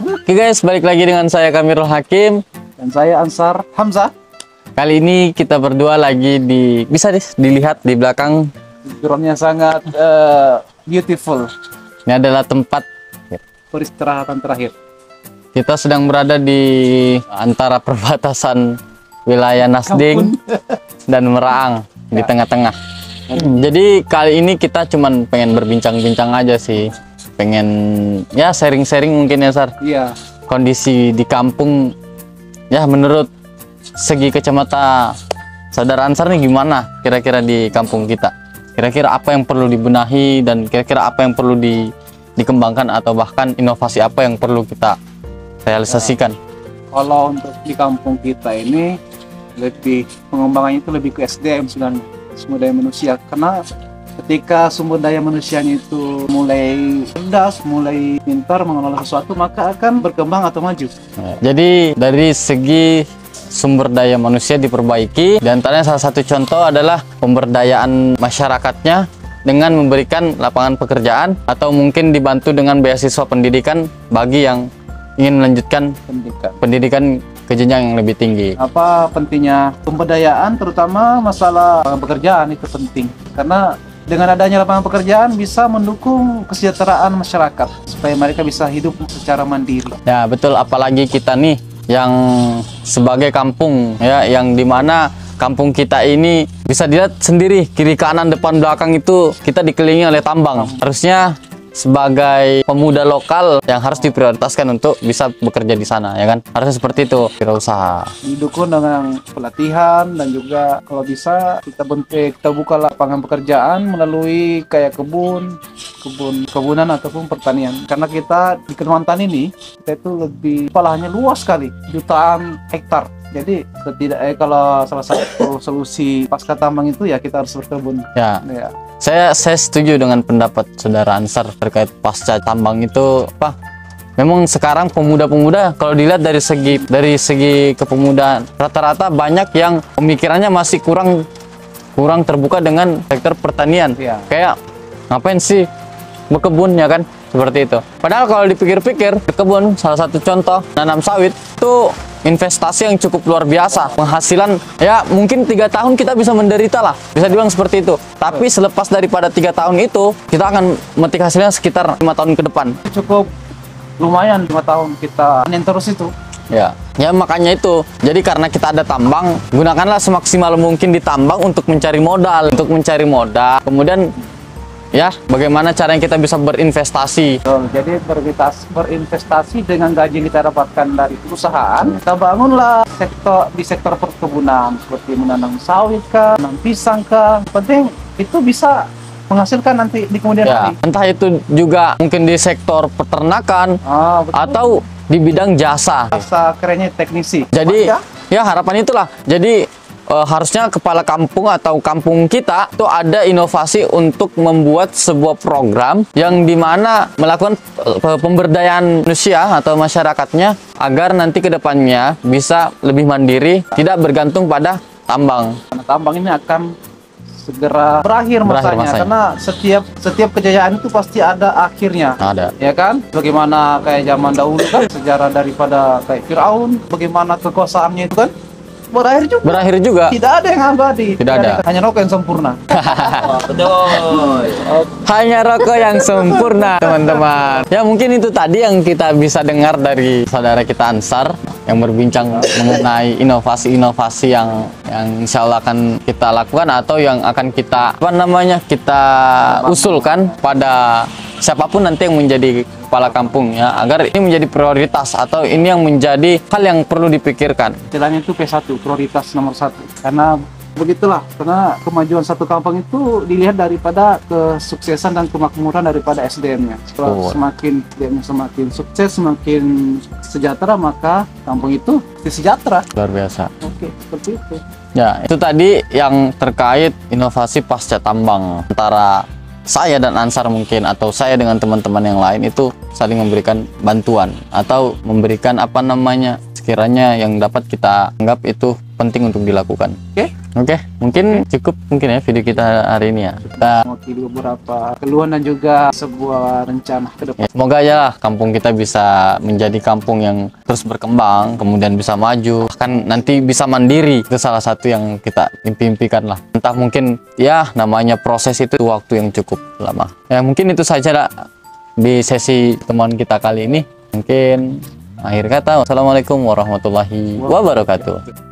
Oke guys, balik lagi dengan saya Kamirul Hakim dan saya Ansar Hamzah. Kali ini kita berdua lagi bisa dilihat di belakang. Backgroundnya sangat beautiful. Ini adalah tempat peristirahatan terakhir. Kita sedang berada di antara perbatasan wilayah Nasding dan Meraang di tengah-tengah. Jadi kali ini kita cuman pengen berbincang-bincang aja sih. Pengen ya sharing-sharing mungkin ya Sar. Iya. Kondisi di kampung ya menurut segi kacamata Saudara Ansar nih gimana kira-kira di kampung kita? Kira-kira apa yang perlu dibenahi dan kira-kira apa yang perlu dikembangkan atau bahkan inovasi apa yang perlu kita realisasikan? Kalau untuk di kampung kita ini lebih pengembangannya itu lebih ke SDM sebenarnya, sumber daya manusia, karena ketika sumber daya manusianya itu mulai cerdas, mulai pintar mengelola sesuatu, maka akan berkembang atau maju. Jadi dari segi sumber daya manusia diperbaiki, dan antaranya salah satu contoh adalah pemberdayaan masyarakatnya dengan memberikan lapangan pekerjaan atau mungkin dibantu dengan beasiswa pendidikan bagi yang ingin melanjutkan pendidikan ke jenjang yang lebih tinggi. Apa pentingnya pemberdayaan, terutama masalah pekerjaan itu penting, karena dengan adanya lapangan pekerjaan bisa mendukung kesejahteraan masyarakat supaya mereka bisa hidup secara mandiri. Ya betul, apalagi kita nih yang sebagai kampung ya, yang dimana kampung kita ini bisa dilihat sendiri kiri kanan depan belakang itu kita dikelilingi oleh tambang. Harusnya sebagai pemuda lokal yang harus diprioritaskan untuk bisa bekerja di sana, ya kan? Harusnya seperti itu, wirausaha. Didukung dengan pelatihan dan juga kalau bisa kita buka lapangan pekerjaan melalui kayak kebunan ataupun pertanian. Karena kita di Kalimantan ini kita itu lebih lahannya luas sekali, jutaan hektar. Jadi kalau salah satu solusi pasca tambang itu ya kita harus berkebun. Ya. Saya setuju dengan pendapat Saudara Ansar terkait pasca tambang itu, Pak. Memang sekarang pemuda-pemuda kalau dilihat dari segi kepemudaan rata-rata banyak yang pemikirannya masih kurang terbuka dengan sektor pertanian. Ya. Kayak ngapain sih berkebun, ya kan? Seperti itu. Padahal kalau dipikir-pikir, berkebun salah satu contoh nanam sawit itu investasi yang cukup luar biasa. Penghasilan ya mungkin 3 tahun kita bisa menderita lah, bisa dibilang seperti itu. Tapi selepas daripada 3 tahun itu kita akan memetik hasilnya sekitar 5 tahun ke depan. Cukup lumayan 5 tahun kita panen terus itu. Ya makanya itu. Jadi karena kita ada tambang, gunakanlah semaksimal mungkin di tambang untuk mencari modal, kemudian ya, bagaimana caranya kita bisa berinvestasi. Jadi berinvestasi dengan gaji yang kita dapatkan dari perusahaan, kita bangunlah di sektor perkebunan seperti menanam sawit kah, menanam pisang kah. Penting itu bisa menghasilkan nanti di kemudian hari. Entah itu juga mungkin di sektor peternakan atau di bidang jasa. Jasa kerennya teknisi. Jadi ya harapan itulah. Jadi harusnya kepala kampung atau kampung kita itu ada inovasi untuk membuat sebuah program yang dimana melakukan pemberdayaan manusia atau masyarakatnya agar nanti kedepannya bisa lebih mandiri, tidak bergantung pada tambang. Karena tambang ini akan segera berakhir masanya. Karena setiap kejayaan itu pasti ada akhirnya. Ada. Ya kan? Bagaimana kayak zaman dahulu kan, sejarah daripada kayak Firaun, bagaimana kekuasaannya itu kan berakhir juga. Tidak ada yang abadi. Tidak ada. Hanya rokok yang sempurna. Betul. Hanya rokok yang sempurna, teman-teman. Ya mungkin itu tadi yang kita bisa dengar dari saudara kita Ansar yang berbincang mengenai inovasi-inovasi yang insya Allah akan kita lakukan atau yang akan kita kita usulkan pada siapapun nanti yang menjadi kepala kampung, ya, agar ini menjadi prioritas atau ini yang menjadi hal yang perlu dipikirkan. Istilahnya itu P1, prioritas nomor 1. Karena begitulah, karena kemajuan satu kampung itu dilihat daripada kesuksesan dan kemakmuran daripada SDM-nya. Kalau semakin SDM-nya semakin sukses, semakin sejahtera, maka kampung itu sejahtera. Luar biasa. Oke, seperti itu. Ya, itu tadi yang terkait inovasi pasca tambang antara saya dan Ansar mungkin, atau saya dengan teman-teman yang lain itu saling memberikan bantuan atau memberikan sekiranya yang dapat kita anggap itu penting untuk dilakukan. Oke. Oke, mungkin cukup mungkin ya video kita hari ini ya. Kita mewakili beberapa keluhan dan juga sebuah rencana ke depan. semoga aja lah kampung kita bisa menjadi kampung yang terus berkembang, kemudian bisa maju, bahkan nanti bisa mandiri. Itu salah satu yang kita impikan lah. Entah mungkin ya namanya proses itu waktu yang cukup lama. Ya mungkin itu saja lah di sesi temuan kita kali ini. Mungkin akhir kata, wassalamualaikum warahmatullahi wabarakatuh.